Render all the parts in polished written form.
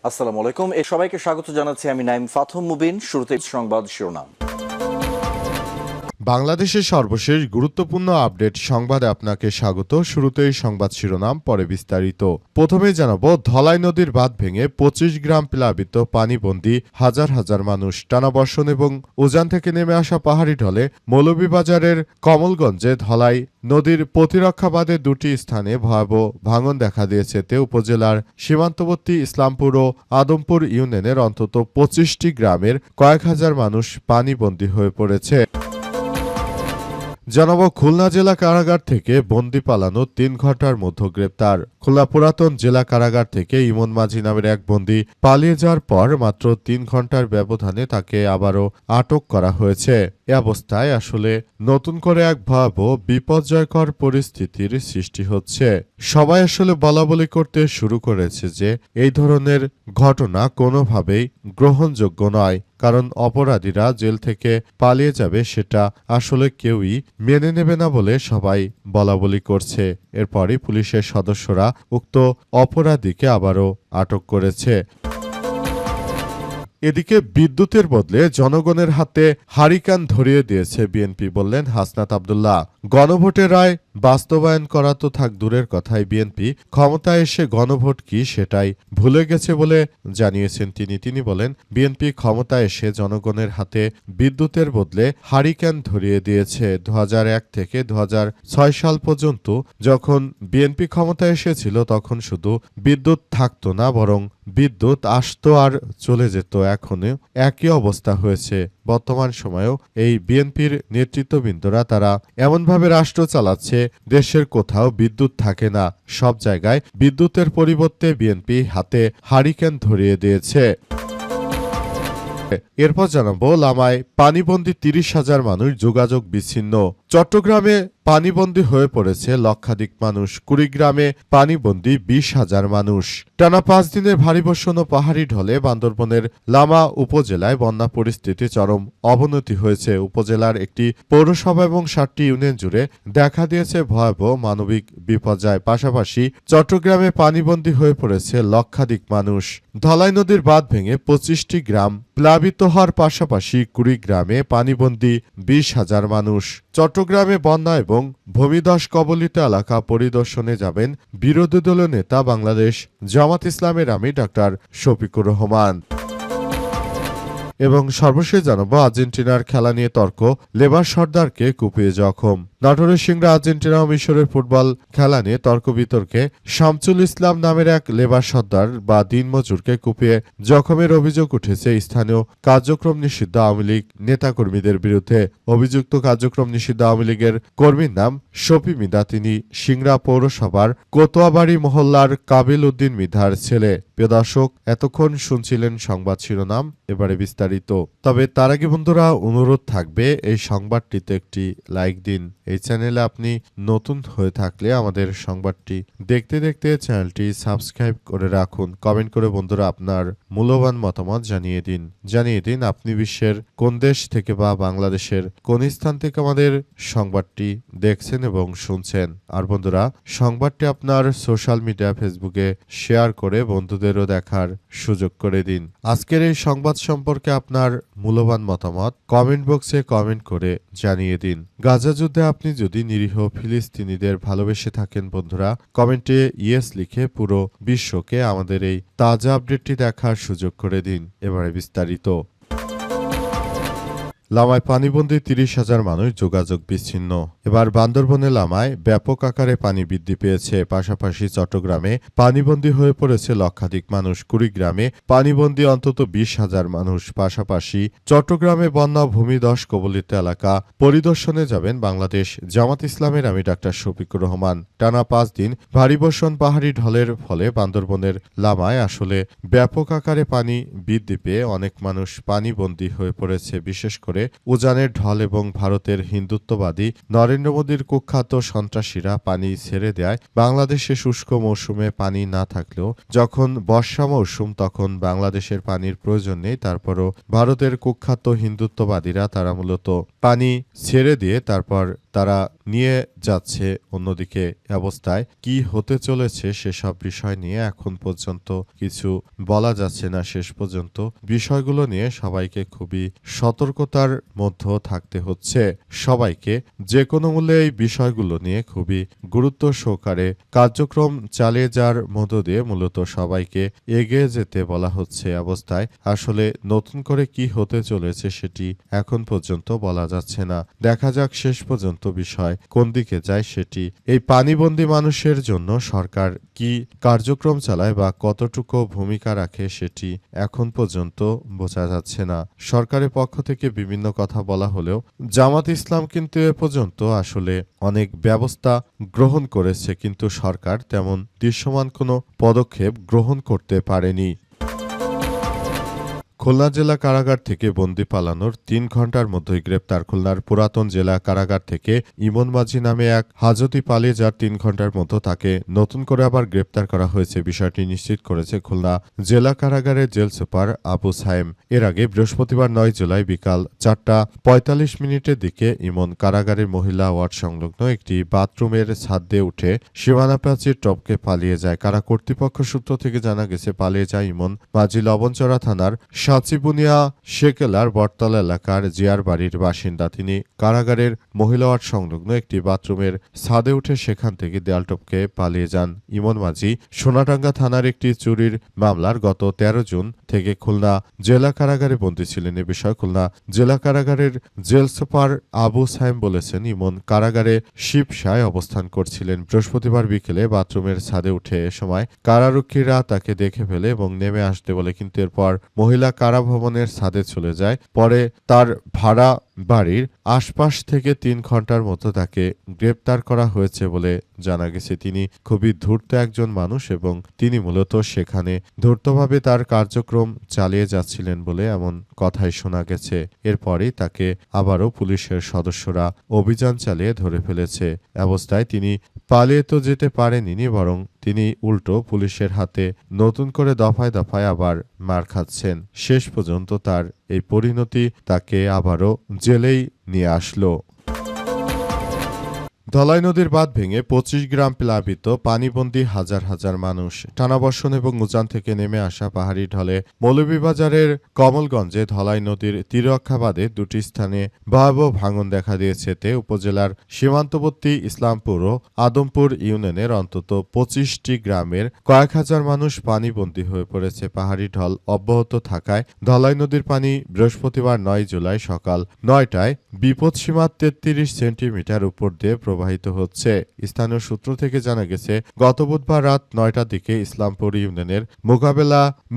আসসালামু আলাইকুম। সবাইকে স্বাগত জানাচ্ছি আমি নাইম ফাথম মুবিন। শুরুতে সংবাদ শিরোনাম। বাংলাদেশের সর্বশেষ গুরুত্বপূর্ণ আপডেট সংবাদে আপনাকে স্বাগত। শুরুতেই সংবাদ শিরোনাম, পরে বিস্তারিত। প্রথমেই জানাবো, ধলাই নদীর বাঁধ ভেঙে 25 গ্রাম প্লাবিত, পানিবন্দী হাজার হাজার মানুষ। টানা বর্ষণ এবং উজান থেকে নেমে আসা পাহাড়ি ঢলে মৌলভীবাজারের কমলগঞ্জে ধলাই নদীর প্রতিরক্ষা বাঁধে দুটি স্থানে ভয়াবহ ভাঙন দেখা দিয়েছে। তে উপজেলার সীমান্তবর্তী ইসলামপুর ও আদমপুর ইউনিয়নের অন্তত 25টি গ্রামের কয়েক হাজার মানুষ পানিবন্দী হয়ে পড়েছে। জানাবো, খুলনা জেলা কারাগার থেকে বন্দি পালানো 3 ঘন্টার মধ্যে গ্রেপ্তার। খুলনা পুরাতন জেলা কারাগার থেকে ইমন মাঝি নামের এক বন্দি পালিয়ে যাওয়ার পর মাত্র 3 ঘন্টার ব্যবধানে তাকে আবারও আটক করা হয়েছে। এ অবস্থায় আসলে নতুন করে এক ভয়াবহ বিপর্যয়কর পরিস্থিতির সৃষ্টি হচ্ছে। সবাই আসলে বলাবলি করতে শুরু করেছে যে এই ধরনের ঘটনা কোনোভাবেই গ্রহণযোগ্য নয়, কারণ অপরাধীরা জেল থেকে পালিয়ে যাবে সেটা আসলে কেউই মেনে নেবে না বলে সবাই বলাবলি করছে। এরপরই পুলিশের সদস্যরা উক্ত অপরাধীকে আবারও আটক করেছে। এদিকে বিদ্যুতের বদলে জনগণের হাতে হারিকেন ধরিয়ে দিয়েছে বিএনপি, বললেন হাসনাত আব্দুল্লাহ। গণভোটের রায় বাস্তবায়ন করা তো থাক দূরের কথায়, বিএনপি ক্ষমতায় এসে গণভোট কি সেটাই ভুলে গেছে বলে জানিয়েছেন তিনি বলেন, বিএনপি ক্ষমতায় এসে জনগণের হাতে বিদ্যুতের বদলে হারিকেন ধরিয়ে দিয়েছে। 2001 থেকে 2006 সাল পর্যন্ত যখন বিএনপি ক্ষমতায় এসেছিল তখন শুধু বিদ্যুৎ থাকতো না, বরং বিদ্যুৎ আসতো আর চলে যেত। এখনও একই অবস্থা হয়েছে। বর্তমান সময়েও এই বিএনপির নেতৃত্ববৃন্দরা তারা এমনভাবে রাষ্ট্র চালাচ্ছে, দেশের কোথাও বিদ্যুৎ থাকে না, সব জায়গায় বিদ্যুতের পরিবর্তে বিএনপি হাতে হারিকেন ধরিয়ে দিয়েছে। এরপর জানাবো, লামায় পানিবন্দী 30,000 মানুষ, যোগাযোগ বিচ্ছিন্ন। চট্টগ্রামে পানিবন্দী হয়ে পড়েছে লক্ষাধিক মানুষ। কুড়িগ্রামে পানিবন্দী 20,000 মানুষ। টানা 5 দিনের ভারী বর্ষণ ও পাহাড়ি ঢলে বান্দরবনের লামা উপজেলায় বন্যা পরিস্থিতি চরম অবনতি হয়েছে। উপজেলার একটি পৌরসভা এবং 7টি ইউনিয়ন জুড়ে দেখা দিয়েছে ভয়াবহ মানবিক বিপর্যয়। পাশাপাশি চট্টগ্রামে পানিবন্দী হয়ে পড়েছে লক্ষাধিক মানুষ। ধলাই নদীর বাঁধ ভেঙে 25টি গ্রাম প্লাবিত হওয়ার পাশাপাশি কুড়িগ্রামে পানিবন্দী 20,000 মানুষ। চট্টগ্রামে বন্যা এবং ভূমিধস কবলিত এলাকা পরিদর্শনে যাবেন বিরোধী দলীয় নেতা বাংলাদেশ জামাত ইসলামের আমির ডাক্তার শফিকুর রহমান। এবং সর্বশেষ জানাবো, আর্জেন্টিনার খেলা নিয়ে তর্ক, লেবার সর্দারকে কুপিয়ে জখম। নাটোরের সিংড়া আর্জেন্টিনা ও মিশরের ফুটবল খেলা নিয়ে তর্ক বিতর্কে শামসুল ইসলাম নামের এক লেবার সর্দার বা দিনমজুরকে কুপিয়ে জখমের অভিযোগ উঠেছে স্থানীয় কার্যক্রম নিষিদ্ধ আওয়ামী লীগ নেতাকর্মীদের বিরুদ্ধে। অভিযুক্ত কার্যক্রম নিষিদ্ধ আওয়ামী লীগের কর্মীর নাম শফি মিদা। তিনি সিংড়া পৌরসভার কোতোয়াবাড়ি মহল্লার কাবিল উদ্দিন মিধার ছেলে। প্রিয় দর্শক, এতক্ষণ শুনছিলেন সংবাদ শিরোনাম, এবারে বিস্তারিত। তবে তার আগে বন্ধুরা অনুরোধ থাকবে, এই সংবাদটিতে একটি লাইক দিন। এই চ্যানেলে আপনি নতুন হয়ে থাকলে আমাদের সংবাদটি দেখতে দেখতে চ্যানেলটি সাবস্ক্রাইব করে রাখুন। কমেন্ট করে বন্ধুরা আপনার মূল্যবান মতামত জানিয়ে দিন আপনি বিশ্বের কোন দেশ থেকে বা বাংলাদেশের কোন স্থান থেকে আমাদের সংবাদটি দেখছেন এবং শুনছেন। আর বন্ধুরা, সংবাদটি আপনার সোশ্যাল মিডিয়া ফেসবুকে শেয়ার করে বন্ধুদেরও দেখার সুযোগ করে দিন। আজকের এই সংবাদ সম্পর্কে আপনার মূল্যবান মতামত কমেন্ট বক্সে কমেন্ট করে জানিয়ে দিন। গাজা যুদ্ধে আপনি যদি নিরীহ ফিলিস্তিনিদের ভালোবেসে থাকেন বন্ধুরা, কমেন্টে ইয়েস লিখে পুরো বিশ্বকে আমাদের এই তাজা আপডেটটি দেখার সুযোগ করে দিন। এবারে বিস্তারিত। লামায় পানিবন্দী 30,000 মানুষ, যোগাযোগ বিচ্ছিন্ন। এবার বান্দরবনে লামায় ব্যাপক আকারে পানি বৃদ্ধি পেয়েছে। পাশাপাশি চট্টগ্রামে পানিবন্দী হয়ে পড়েছে লক্ষাধিক মানুষ। কুড়িগ্রামে পানিবন্দী অন্তত 20,000 মানুষ। পাশাপাশি চট্টগ্রামে বন্যা ভূমিধস কবলিত এলাকা পরিদর্শনে যাবেন বাংলাদেশ জামাত ইসলামের আমির ডাক্তার শফিকুর রহমান। টানা 5 দিন ভারী বর্ষণ, পাহাড়ি ঢলের ফলে বান্দরবনের লামায় আসলে ব্যাপক আকারে পানি বৃদ্ধি পেয়ে অনেক মানুষ পানিবন্দী হয়ে পড়েছে। বিশেষ করে করে উজানের ঢল এবং ভারতের হিন্দুত্ববাদী নরেন্দ্র মোদীর কুখ্যাত সন্ত্রাসীরা পানি ছেড়ে দেয় বাংলাদেশে শুষ্ক মৌসুমে পানি না থাকলেও যখন বর্ষা মৌসুম তখন বাংলাদেশের পানির প্রয়োজন নেই। তারপরও ভারতের কুখ্যাত হিন্দুত্ববাদীরা তারা মূলত পানি ছেড়ে দিয়ে তারপর তারা নিয়ে যাচ্ছে অন্যদিকে। অবস্থায় কি হতে চলেছে সেসব বিষয় নিয়ে এখন পর্যন্ত কিছু বলা যাচ্ছে না। শেষ পর্যন্ত বিষয়গুলো নিয়ে সবাইকে খুবই সতর্কতার মধ্যে থাকতে হচ্ছে। সবাইকে যে কোনো মূল্যে এই বিষয়গুলো নিয়ে খুবই গুরুত্ব সহকারে কার্যক্রম চালিয়ে যাওয়ার মধ্য দিয়ে মূলত সবাইকে এগিয়ে যেতে বলা হচ্ছে। অবস্থায় আসলে নতুন করে কি হতে চলেছে সেটি এখন পর্যন্ত বলা যাচ্ছে না। দেখা যাক শেষ পর্যন্ত বিষয় কোন দিকে যায় সেটি। এই পানিবন্দী মানুষের জন্য সরকার কি কার্যক্রম চালায় বা কতটুকু ভূমিকা রাখে সেটি এখন পর্যন্ত বোঝা যাচ্ছে না। সরকারের পক্ষ থেকে বিভিন্ন কথা বলা হলেও জামাত ইসলাম কিন্তু এ পর্যন্ত আসলে অনেক ব্যবস্থা গ্রহণ করেছে, কিন্তু সরকার তেমন দৃশ্যমান কোনো পদক্ষেপ গ্রহণ করতে পারেনি। খুলনা জেলা কারাগার থেকে বন্দি পালানোর ৩ ঘণ্টার মধ্যেই গ্রেপ্তার। খুলনার পুরাতন জেলা কারাগার থেকে ইমন মাঝি নামে এক হাজতি পালিয়ে যার ৩ ঘণ্টার মধ্যে তাকে নতুন করে আবার গ্রেপ্তার করা হয়েছে। বিষয়টি নিশ্চিত করেছে খুলনা জেলা কারাগারের জেল সুপার আবু সাইম। এর আগে বৃহস্পতিবার ৯ জুলাই বিকাল ৪:৪৫ দিকে ইমন কারাগারের মহিলা ওয়ার্ড সংলগ্ন একটি বাথরুমের ছাদ দিয়ে উঠে সীমানা প্রাচীর টপকে পালিয়ে যায়। কারা কর্তৃপক্ষ সূত্র থেকে জানা গেছে পালিয়ে যায় ইমন মাঝি লবণচড়া থানার সাচিবুনিয়া শেকেলার বটতলা এলাকার জিয়ার বাড়ির বাসিন্দা। তিনি কারাগারের মহিলা ওয়ার্ড সংলগ্ন একটি বাথরুমের ছাদে উঠে সেখান থেকে দেয়াল টপকে পালিয়ে যান ইমন মাঝি। সোনাডাঙ্গা থানার একটি চুরির মামলার গত ১৩ জুন থেকে খুলনা জেলা কারাগারে বন্দী ছিলেন। এ বিষয়ে খুলনা জেলা কারাগারের জেল সুপার আবু সাইম বলেছেন, ইমন কারাগারে শিবসায় অবস্থান করছিলেন। বৃহস্পতিবার বিকেলে বাথরুমের ছাদে উঠে এ সময় কারারক্ষীরা তাকে দেখে ফেলে এবং নেমে আসতে বলে, কিন্তু এরপর মহিলা কারাভবনের ছাদে চলে যায়। পরে তার ভাড়া বাড়ির আশপাশ থেকে ৩ ঘণ্টার মতো তাকে গ্রেপ্তার করা হয়েছে বলে জানা গেছে। তিনি খুবই ধূর্ত একজন মানুষ এবং তিনি মূলত সেখানে ধূর্তভাবে তার কার্যক্রম চালিয়ে যাচ্ছিলেন বলে এমন কথাই শোনা গেছে। এরপরেই তাকে আবারও পুলিশের সদস্যরা অভিযান চালিয়ে ধরে ফেলেছে। অবস্থায় তিনি পালিয়ে তো যেতে পারেননি, বরং তিনি উল্টো পুলিশের হাতে নতুন করে দফায় দফায় আবার মার খাচ্ছেন। শেষ পর্যন্ত তার এই পরিণতি তাকে আবারও জেলেই নিয়ে আসলো। ধলাই নদীর বাঁধ ভেঙে ২৫ গ্রাম প্লাবিত, পানিবন্দী হাজার হাজার মানুষ। টানাবর্ষণ এবং উজান থেকে নেমে আসা পাহাড়ি ঢলে মৌলভীবাজারের কমলগঞ্জে ধলাই নদীর তীররক্ষা বাঁধে ২টি স্থানে ভয়াবহ ভাঙন দেখা দিয়েছে। এতে উপজেলার সীমান্তবর্তী ইসলামপুর ও আদমপুর ইউনিয়নের অন্তত ২৫টি গ্রামের কয়েক হাজার মানুষ পানিবন্দী হয়ে পড়েছে। পাহাড়ি ঢল অব্যাহত থাকায় ধলাই নদীর পানি বৃহস্পতিবার ৯ জুলাই সকাল ৯টায় বিপদসীমা ৩৩ সেন্টিমিটার উপর দিয়ে প্রবাহিত হচ্ছে। স্থানীয় সূত্র থেকে জানা গেছে, গত বুধবার রাত ৯টার দিকে ইসলামপুর ইউনিয়নের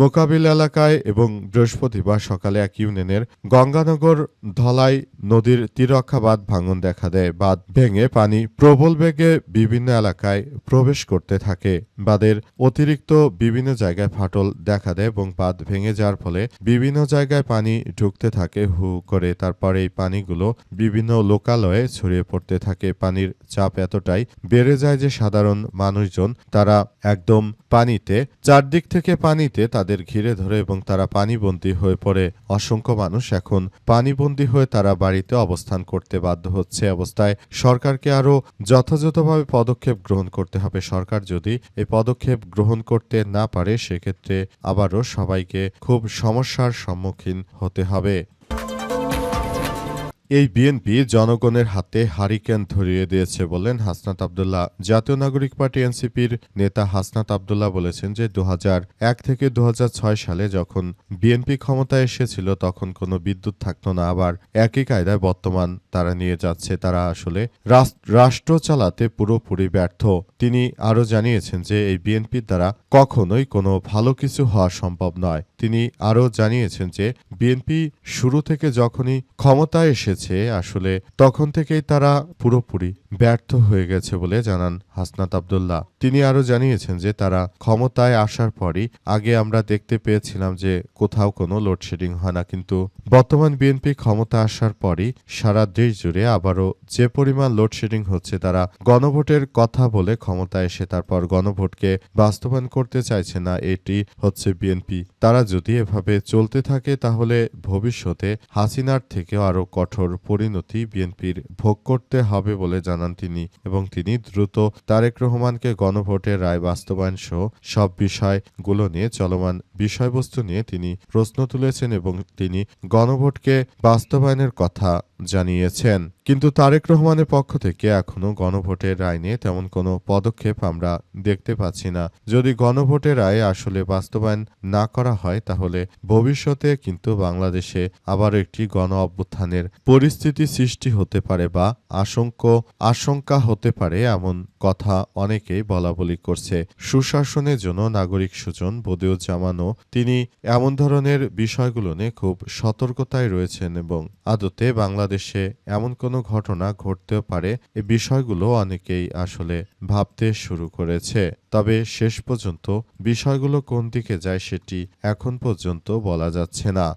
মোকাবিল এলাকায় এবং বৃহস্পতিবার সকালে এক ইউনিয়নের গঙ্গানগর ধলাই নদীর তীররক্ষা বাঁধ ভাঙন দেখা দেয়। বাঁধ ভেঙে পানি প্রবল বেগে বিভিন্ন এলাকায় প্রবেশ করতে থাকে। বাঁধের অতিরিক্ত বিভিন্ন জায়গায় ফাটল দেখা দেয় এবং বাঁধ ভেঙে যাওয়ার ফলে বিভিন্ন জায়গায় পানি ঢুকতে থাকে হু করে। তারপর এই পানিগুলো বিভিন্ন লোকালয়ে ছড়িয়ে পড়তে থাকে। পানির চাপ এতটাই বেড়ে যায় যে সাধারণ মানুষজন তারা একদম পানিতে, চারদিক থেকে পানিতে তাদের ঘিরে ধরে এবং তারা পানিবন্দী হয়ে পড়ে। অসংখ্য মানুষ এখন পানিবন্দী হয়ে তারা বাড়িতে অবস্থান করতে বাধ্য হচ্ছে। অবস্থায় সরকারকে আরও যথাযথভাবে পদক্ষেপ গ্রহণ করতে হবে। সরকার যদি এই পদক্ষেপ গ্রহণ করতে না পারে সেক্ষেত্রে আবারও সবাইকে খুব সমস্যার সম্মুখীন হতে হবে। এই বিএনপি জনগণের হাতে হারিকেন ধরিয়ে দিয়েছে বললেন হাসনাত আব্দুল্লাহ। জাতীয় নাগরিক পার্টি এনসিপির নেতা হাসনাত আব্দুল্লাহ বলেছেন যে ২০০১ থেকে ২০০৬ সালে যখন বিএনপি ক্ষমতায় এসেছিল তখন কোনো বিদ্যুৎ থাকতো না, আবার একই কায়দায় বর্তমান তারা নিয়ে যাচ্ছে। তারা আসলে রাষ্ট্র চালাতে পুরোপুরি ব্যর্থ। তিনি আরও জানিয়েছেন যে এই বিএনপির দ্বারা কখনোই কোনো ভালো কিছু হওয়া সম্ভব নয়। তিনি আরও জানিয়েছেন যে বিএনপি শুরু থেকে যখনই ক্ষমতায় এসেছে আসলে তখন থেকেই তারা পুরোপুরি ব্যর্থ হয়ে গেছে বলে জানান হাসনাত আব্দুল্লাহ। তিনি আরও জানিয়েছেন যে তারা ক্ষমতায় আসার পরই আগে আমরা দেখতে পেয়েছিলাম যে কোথাও কোনো লোডশেডিং হয় না, কিন্তু বর্তমান বিএনপি ক্ষমতা আসার পরই সারা দেশ জুড়ে আবারও যে পরিমাণ লোডশেডিং হচ্ছে, তারা গণভোটের কথা বলে ক্ষমতায় এসে তারপর গণভোটকে বাস্তবায়ন করতে চাইছে না। এটি হচ্ছে বিএনপি। তারা যদি এভাবে চলতে থাকে তাহলে ভবিষ্যতে হাসিনার থেকেও আরও কঠোর পরিণতি বিএনপির ভোগ করতে হবে বলে জানান তিনি, এবং তিনি দ্রুত তারেক রহমানকে গণভোটের রায় বাস্তবায়ন সহ সব বিষয়গুলো নিয়ে চলমান বিষয়বস্তু নিয়ে তিনি প্রশ্ন তুলেছেন এবং তিনি গণভোটকে বাস্তবায়নের কথা জানিয়েছেন। কিন্তু তারেক রহমানের পক্ষ থেকে এখনো গণভোটের রায় নিয়ে তেমন কোনো পদক্ষেপ আমরা দেখতে পাচ্ছি না। যদি গণভোটের রায় আসলে বাস্তবায়ন না করা হয় তাহলে ভবিষ্যতে কিন্তু বাংলাদেশে আবার একটি গণ অভ্যুত্থানের পরিস্থিতি সৃষ্টি হতে পারে বা আশঙ্কা হতে পারে, এমন কথা অনেকেই বলাবলি করছে। সুশাসনের জন্য নাগরিক সুজন বদিউজ্জামানও তিনি এমন ধরনের বিষয়গুলো নিয়ে খুব সতর্কতায় রয়েছেন এবং আদতে বাংলাদেশে এমন কোনো ঘটনা ঘটতেও পারে, এই বিষয়গুলো অনেকেই আসলে ভাবতে শুরু করেছে। তবে শেষ পর্যন্ত বিষয়গুলো কোন দিকে যায় সেটি এখন পর্যন্ত বলা যাচ্ছে না।